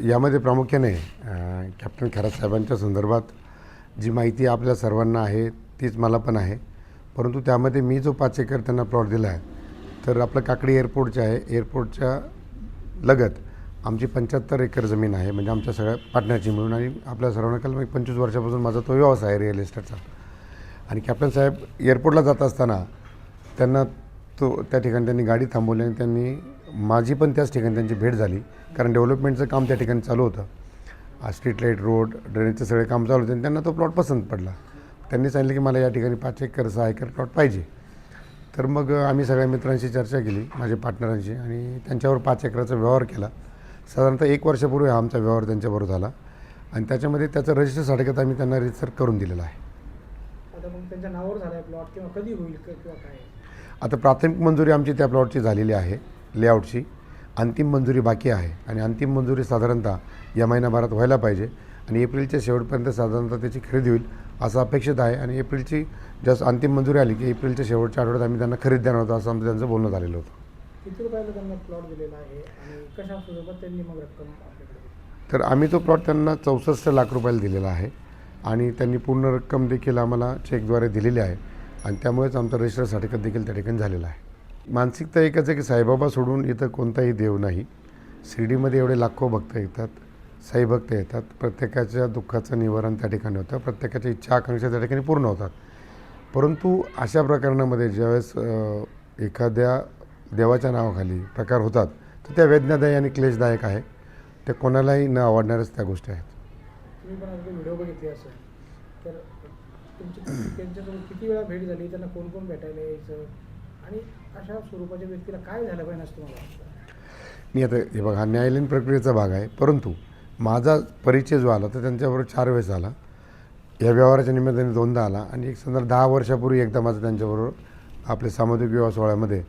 यामध्ये प्रामुख्याने कॅप्टन खरात साहेबांच्या संदर्भात जी माहिती आपल्या सर्वांना आहे तीच मला पण आहे. परंतु त्यामध्ये मी जो 5 एकर त्यांना प्लॉट दिला आहे, तर आपलं काकडी एअरपोर्टचे आहे. एअरपोर्टच्या लगत आमची 75 एकर जमीन आहे, म्हणजे आमच्या सगळ्या पार्टनरची मिळून. आणि आपल्या सर्वांना कळलं, 25 वर्षापासून माझा तो व्यवसाय आहे रिअल इस्टेटचा. आणि कॅप्टन साहेब एअरपोर्टला जात असताना त्यांना त्या ठिकाणी त्यांनी गाडी थांबवली आणि त्यांनी माझी पण त्याच ठिकाणी त्यांची भेट झाली, कारण डेव्हलपमेंटचं काम त्या ठिकाणी चालू होतं. स्ट्रीट लाईट, रोड, ड्रेनेजचं सगळे काम चालू होते आणि त्यांना तो प्लॉट पसंत पडला. त्यांनी सांगितलं की मला या ठिकाणी 5 एकर 6 एकर प्लॉट पाहिजे. तर मग आम्ही सगळ्या मित्रांशी चर्चा केली, माझ्या पार्टनरांशी, आणि त्यांच्यावर 5 एकराचा व्यवहार केला. साधारणतः 1 वर्षापूर्वी हा आमचा व्यवहार त्यांच्याबरोबर झाला आणि त्याच्यामध्ये त्याचं रजिस्टर सर्टिफिकेट आम्ही त्यांना रजिस्टर करून दिलेलं आहे. आता मग त्यांच्या नावावर झाला आहे प्लॉट, किंवा कधी होईल किंवा काय? आता प्राथमिक मंजुरी आमची त्या प्लॉटची झालेली आहे, लेआउटची. अंतिम मंजुरी बाकी आहे आणि अंतिम मंजुरी साधारणतः या महिनाभरात व्हायला पाहिजे आणि एप्रिलच्या शेवटपर्यंत साधारणतः त्याची खरेदी होईल असं अपेक्षित आहे. आणि एप्रिलची जस्ट अंतिम मंजुरी आली की एप्रिलच्या शेवटच्या आठवड्यात आम्ही त्यांना खरेदी देणार होतो, असं आमचं त्यांचं बोलणं झालेलं होतं. किती रुपयाला त्यांना प्लॉट दिलेला आहे आणि कशा स्वरूपात त्यांनी मग रक्कम आपल्याकडे? तर आम्ही तो प्लॉट त्यांना 64 लाख रुपयाला दिलेला आहे आणि त्यांनी पूर्ण रक्कम देखील आम्हाला चेकद्वारे दिलेली आहे आणि त्यामुळेच आमचं रजिस्टर सर्टिफिकेट देखील त्या ठिकाणी झालेलं आहे. मानसिकता एकच आहे की साईबाबा सोडून इथं कोणताही देव नाही. शिर्डीमध्ये एवढे लाखो भक्त येतात, साई भक्त येतात. प्रत्येकाच्या दुःखाचं निवारण त्या ठिकाणी होतं, प्रत्येकाच्या इच्छा आकांक्षा त्या ठिकाणी पूर्ण होतात. परंतु अशा प्रकरणामध्ये ज्यावेळेस एखाद्या देवाच्या नावाखाली प्रकार होतात, तर त्या वेदनादायी आणि क्लेशदायक आहे. ते कोणालाही न आवडणारच त्या गोष्टी आहेत. तुम्ही पण आता व्हिडिओ बघितले असेल, तर तुमची त्यांच्यासोबत किती वेळा भेट झाली, त्यांना कोण कोण भेटायला यायचं आणि अशा स्वरूपाच्या व्यक्तीला काय झालं पाहिजे असं तुम्हाला वाटतं? मी आता हे बघा, हा न्यायालयीन प्रक्रियेचा भाग आहे. परंतु माझा परिचय जो आला तर त्यांच्याबरोबर 4 वेळेस आला. या व्यवहाराच्या निमित्ताने 2दा आला आणि एक संदर्भ 10 वर्षापूर्वी एकदा माझा त्यांच्याबरोबर आपले सामुदायिक विवाह सोहळ्यामध्ये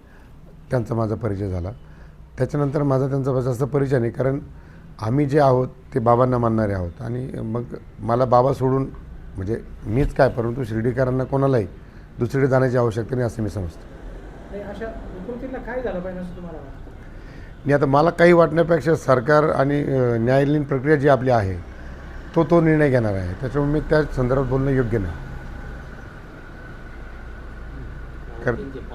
त्यांचा माझा परिचय झाला. त्याच्यानंतर माझा त्यांचा जास्त परिचय नाही, कारण आम्ही जे आहोत ते बाबांना मानणारे आहोत. आणि मग मला बाबा सोडून म्हणजे मीच काय, परंतु शिर्डीकरांना कोणालाही दुसरीकडे जाण्याची आवश्यकता नाही असं मी समजतो. आणि अशा विकृतीला काय झालं पाहिजे असं तुम्हाला वाटतं? आणि आता मला काही वाटण्यापेक्षा सरकार आणि न्यायालयीन प्रक्रिया जी आपली आहे तो निर्णय घेणार आहे. त्याच्यामुळे मी त्या संदर्भात बोलणं योग्य नाही. कारण